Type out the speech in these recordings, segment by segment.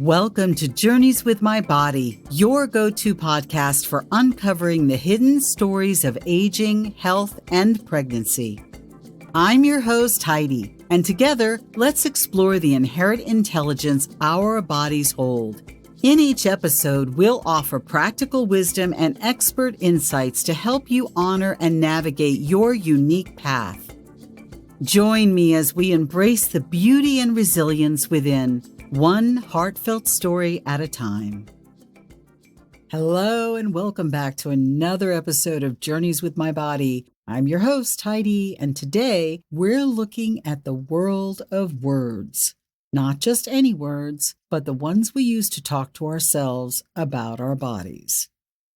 Welcome to Journeys with My Body, your go-to podcast for uncovering the hidden stories of aging, health, and pregnancy. I'm your host, Heidi, and together, let's explore the inherent intelligence our bodies hold. In each episode, we'll offer practical wisdom and expert insights to help you honor and navigate your unique path. Join me as we embrace the beauty and resilience within, one heartfelt story at a time. Hello and welcome back to another episode of Journeys with My Body. I'm your host, Heidi, and today we're looking at the world of words. Not just any words, but the ones we use to talk to ourselves about our bodies.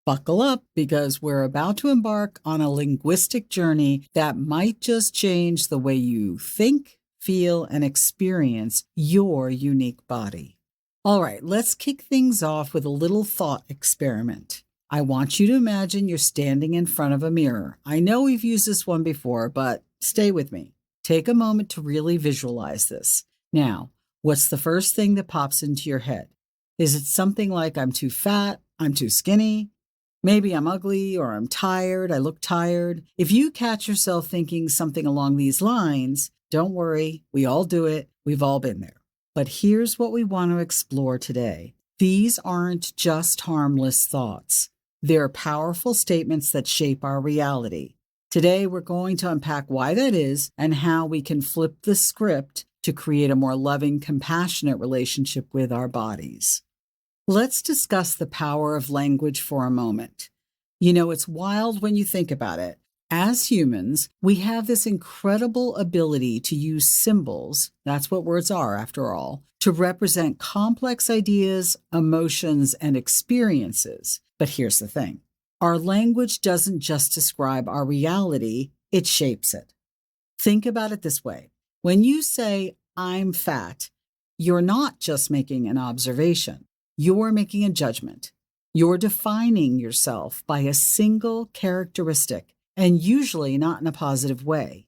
Buckle up because we're about to embark on a linguistic journey that might just change the way you think, feel, and experience your unique body. All right, let's kick things off with a little thought experiment. I want you to imagine you're standing in front of a mirror. I know we've used this one before, but stay with me. Take a moment to really visualize this. Now, what's the first thing that pops into your head? Is it something like I'm too fat, I'm too skinny? Maybe I'm ugly or I'm tired, I look tired. If you catch yourself thinking something along these lines, don't worry, we all do it. We've all been there. But here's what we want to explore today. These aren't just harmless thoughts. They're powerful statements that shape our reality. Today, we're going to unpack why that is and how we can flip the script to create a more loving, compassionate relationship with our bodies. Let's discuss the power of language for a moment. You know, it's wild when you think about it. As humans, we have this incredible ability to use symbols, that's what words are after all, to represent complex ideas, emotions, and experiences. But here's the thing. Our language doesn't just describe our reality, it shapes it. Think about it this way. When you say, I'm fat, you're not just making an observation. You're making a judgment. You're defining yourself by a single characteristic, and usually not in a positive way.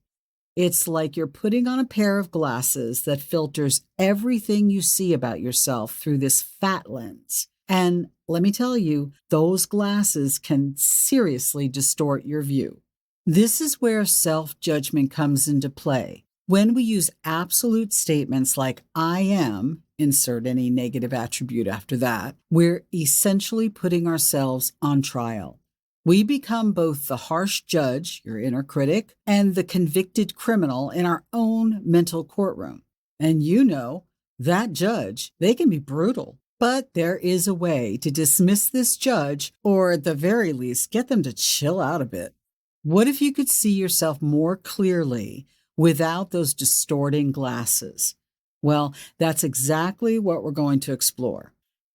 It's like you're putting on a pair of glasses that filters everything you see about yourself through this fat lens. And let me tell you, those glasses can seriously distort your view. This is where self-judgment comes into play. When we use absolute statements like I am, insert any negative attribute after that, we're essentially putting ourselves on trial. We become both the harsh judge, your inner critic, and the convicted criminal in our own mental courtroom. And you know, that judge, they can be brutal. But there is a way to dismiss this judge, or at the very least, get them to chill out a bit. What if you could see yourself more clearly without those distorting glasses? Well, that's exactly what we're going to explore.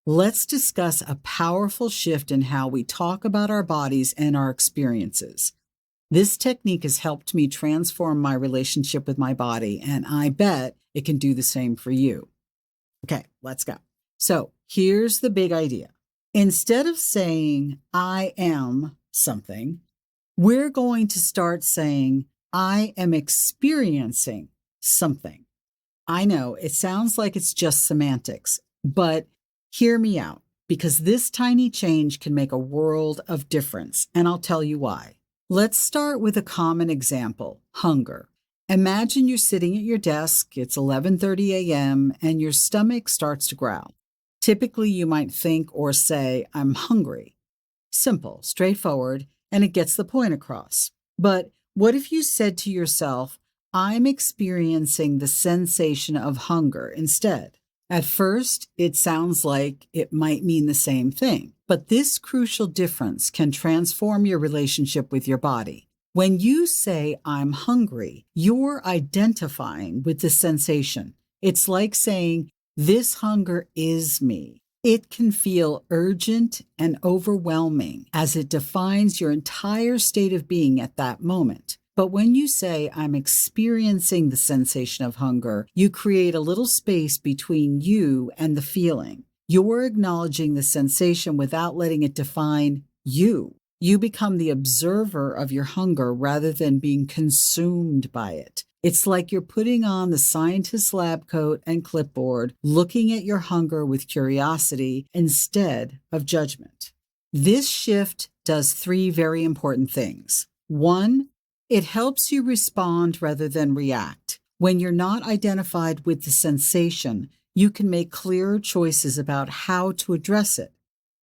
Let's discuss a powerful shift in how we talk about our bodies and our experiences. This technique has helped me transform my relationship with my body, and I bet it can do the same for you. Okay, let's go. So here's the big idea. Instead of saying, I am something, we're going to start saying, I am experiencing something. I know it sounds like it's just semantics, but hear me out, because this tiny change can make a world of difference, and I'll tell you why. Let's start with a common example, hunger. Imagine you're sitting at your desk, it's 11:30 a.m., and your stomach starts to growl. Typically, you might think or say, I'm hungry. Simple, straightforward, and it gets the point across. But what if you said to yourself, I'm experiencing the sensation of hunger instead? At first, it sounds like it might mean the same thing, but this crucial difference can transform your relationship with your body. When you say, I'm hungry, you're identifying with the sensation. It's like saying, this hunger is me. It can feel urgent and overwhelming as it defines your entire state of being at that moment. But when you say, I'm experiencing the sensation of hunger, you create a little space between you and the feeling. You're acknowledging the sensation without letting it define you. You become the observer of your hunger rather than being consumed by it. It's like you're putting on the scientist's lab coat and clipboard, looking at your hunger with curiosity instead of judgment. This shift does three very important things. One, it helps you respond rather than react. When you're not identified with the sensation, you can make clearer choices about how to address it.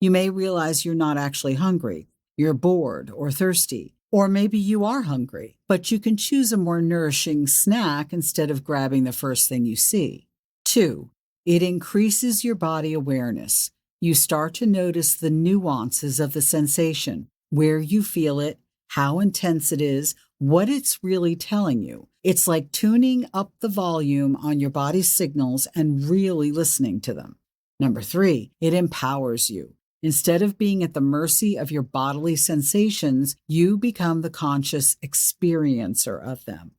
You may realize you're not actually hungry, you're bored or thirsty, or maybe you are hungry, but you can choose a more nourishing snack instead of grabbing the first thing you see. Two, it increases your body awareness. You start to notice the nuances of the sensation, where you feel it, how intense it is, what it's really telling you. It's like tuning up the volume on your body's signals and really listening to them. Number three, it empowers you. Instead of being at the mercy of your bodily sensations, you become the conscious experiencer of them.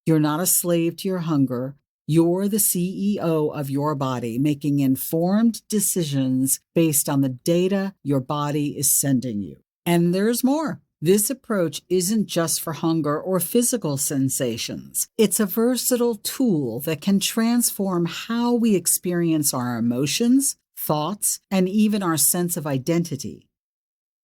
You're not a slave to your hunger. You're the CEO of your body, making informed decisions based on the data your body is sending you. And there's more. This approach isn't just for hunger or physical sensations. It's a versatile tool that can transform how we experience our emotions, thoughts, and even our sense of identity.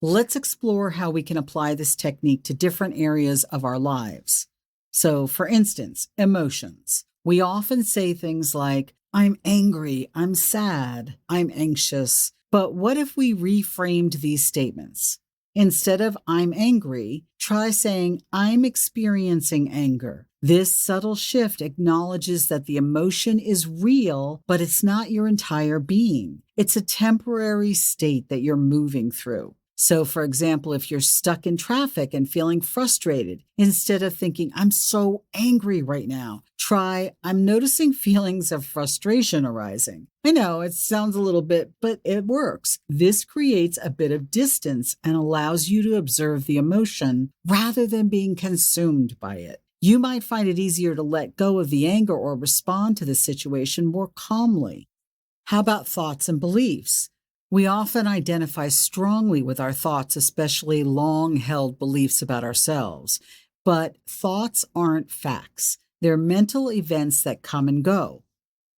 Let's explore how we can apply this technique to different areas of our lives. So, for instance, emotions. We often say things like, I'm angry, I'm sad, I'm anxious. But what if we reframed these statements? Instead of I'm angry, try saying I'm experiencing anger. This subtle shift acknowledges that the emotion is real, but it's not your entire being. It's a temporary state that you're moving through. So, for example, if you're stuck in traffic and feeling frustrated, instead of thinking, I'm so angry right now, try, I'm noticing feelings of frustration arising. I know it sounds a little bit, but it works. This creates a bit of distance and allows you to observe the emotion rather than being consumed by it. You might find it easier to let go of the anger or respond to the situation more calmly. How about thoughts and beliefs? We often identify strongly with our thoughts, especially long-held beliefs about ourselves. But thoughts aren't facts. They're mental events that come and go.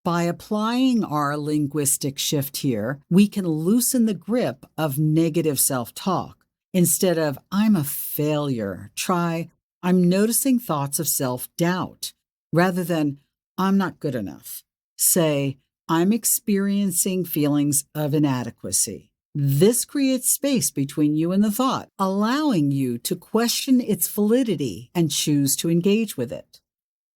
By applying our linguistic shift here, we can loosen the grip of negative self-talk. Instead of, I'm a failure, try, I'm noticing thoughts of self-doubt. Rather than, I'm not good enough, say, I'm experiencing feelings of inadequacy. This creates space between you and the thought, allowing you to question its validity and choose to engage with it.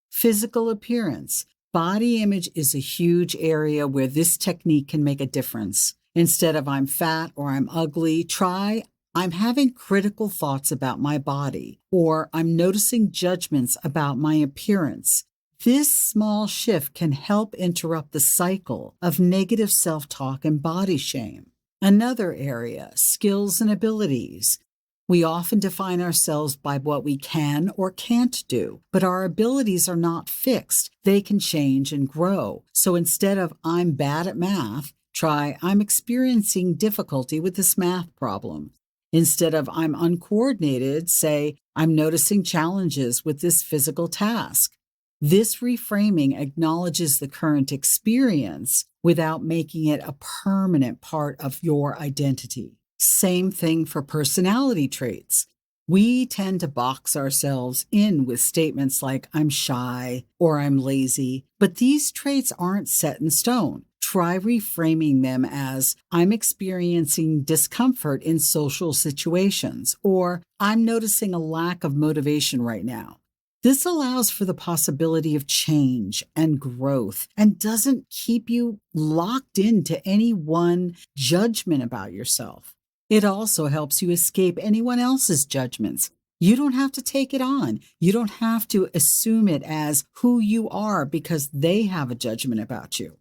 Physical appearance. Body image is a huge area where this technique can make a difference. Instead of I'm fat or I'm ugly, try I'm having critical thoughts about my body, or I'm noticing judgments about my appearance. This small shift can help interrupt the cycle of negative self-talk and body shame. Another area, skills and abilities. We often define ourselves by what we can or can't do, but our abilities are not fixed. They can change and grow. So instead of I'm bad at math, try I'm experiencing difficulty with this math problem. Instead of I'm uncoordinated, say I'm noticing challenges with this physical task. This reframing acknowledges the current experience without making it a permanent part of your identity. Same thing for personality traits. We tend to box ourselves in with statements like I'm shy or I'm lazy, but these traits aren't set in stone. Try reframing them as I'm experiencing discomfort in social situations, or I'm noticing a lack of motivation right now. This allows for the possibility of change and growth and doesn't keep you locked into any one judgment about yourself. It also helps you escape anyone else's judgments. You don't have to take it on. You don't have to assume it as who you are because they have a judgment about you.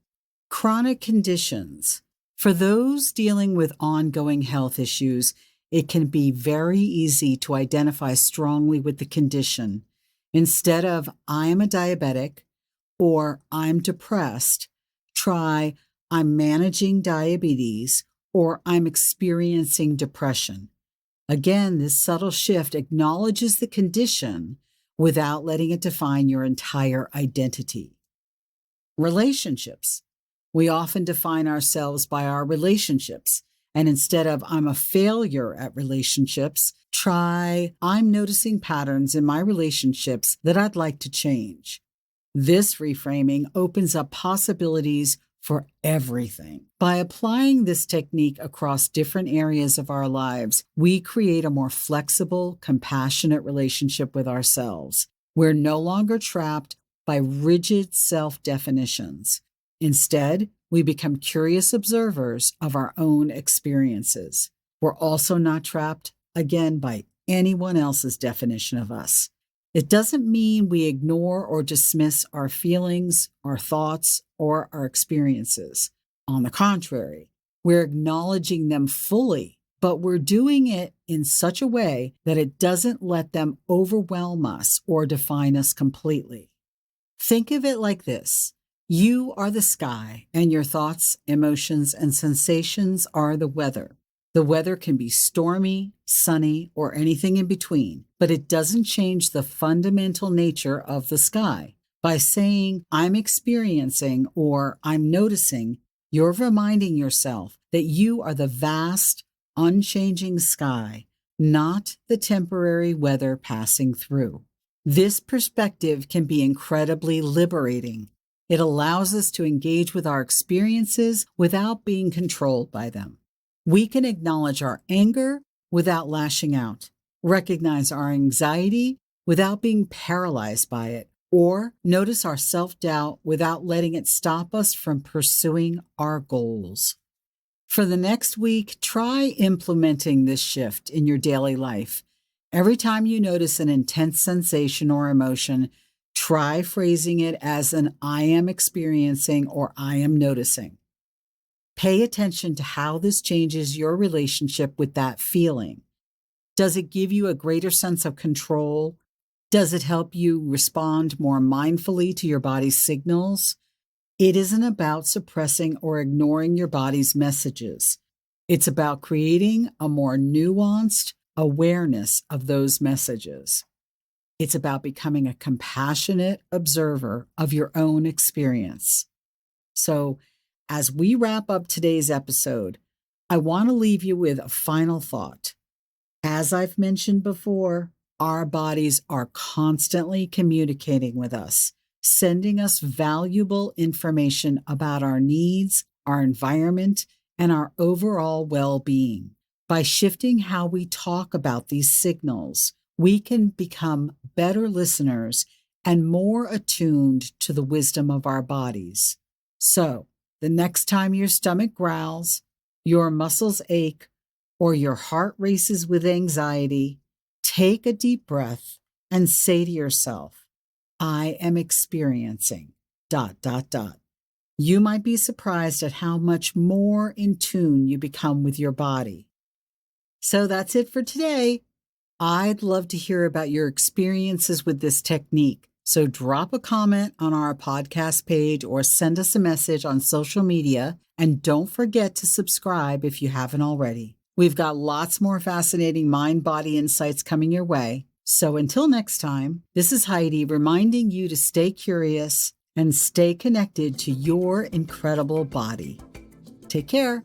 Chronic conditions. For those dealing with ongoing health issues, it can be very easy to identify strongly with the condition. Instead of I am a diabetic or I'm depressed, try I'm managing diabetes or I'm experiencing depression. Again, this subtle shift acknowledges the condition without letting it define your entire identity. Relationships. We often define ourselves by our relationships. And instead of I'm a failure at relationships, try I'm noticing patterns in my relationships that I'd like to change. This reframing opens up possibilities for everything. By applying this technique across different areas of our lives, we create a more flexible, compassionate relationship with ourselves. We're no longer trapped by rigid self-definitions. Instead, we become curious observers of our own experiences. We're also not trapped, again, by anyone else's definition of us. It doesn't mean we ignore or dismiss our feelings, our thoughts, or our experiences. On the contrary, we're acknowledging them fully, but we're doing it in such a way that it doesn't let them overwhelm us or define us completely. Think of it like this. You are the sky, and your thoughts, emotions, and sensations are the weather. The weather can be stormy, sunny, or anything in between, but it doesn't change the fundamental nature of the sky. By saying, I'm experiencing or I'm noticing, you're reminding yourself that you are the vast, unchanging sky, not the temporary weather passing through. This perspective can be incredibly liberating. It allows us to engage with our experiences without being controlled by them. We can acknowledge our anger without lashing out, recognize our anxiety without being paralyzed by it, or notice our self-doubt without letting it stop us from pursuing our goals. For the next week, try implementing this shift in your daily life. Every time you notice an intense sensation or emotion, try phrasing it as an I am experiencing or I am noticing. Pay attention to how this changes your relationship with that feeling. Does it give you a greater sense of control? Does it help you respond more mindfully to your body's signals? It isn't about suppressing or ignoring your body's messages. It's about creating a more nuanced awareness of those messages. It's about becoming a compassionate observer of your own experience. So, as we wrap up today's episode, I want to leave you with a final thought. As I've mentioned before, our bodies are constantly communicating with us, sending us valuable information about our needs, our environment, and our overall well-being. By shifting how we talk about these signals, we can become better listeners and more attuned to the wisdom of our bodies. So, the next time your stomach growls, your muscles ache, or your heart races with anxiety, take a deep breath and say to yourself, I am experiencing ... You might be surprised at how much more in tune you become with your body. So that's it for today. I'd love to hear about your experiences with this technique. So drop a comment on our podcast page or send us a message on social media. And don't forget to subscribe if you haven't already. We've got lots more fascinating mind-body insights coming your way. So until next time, this is Heidi reminding you to stay curious and stay connected to your incredible body. Take care.